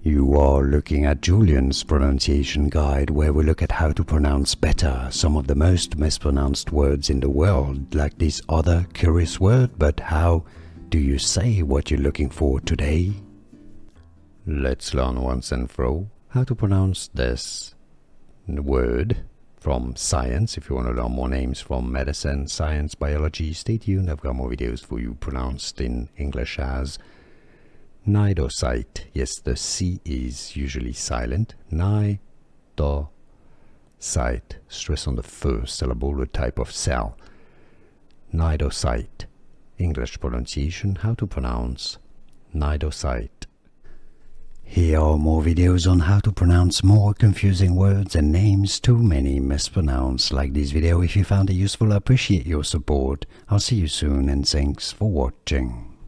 You are looking at Julian's pronunciation guide, where we look at how to pronounce better some of the most mispronounced words in the world, like this other curious word. But how do you say what you're looking for today? Let's learn once and for all how to pronounce this word from science. If you want to learn more names from medicine, science, biology, stay tuned. I've got more videos for you pronounced in English as Cnidocyte. Yes, the C is usually silent. Cnidocyte. Stress on the first syllable, the type of cell. Cnidocyte. English pronunciation, how to pronounce Cnidocyte. Here are more videos on how to pronounce more confusing words and names too many mispronounced. Like this video if you found it useful. I appreciate your support. I'll see you soon and thanks for watching.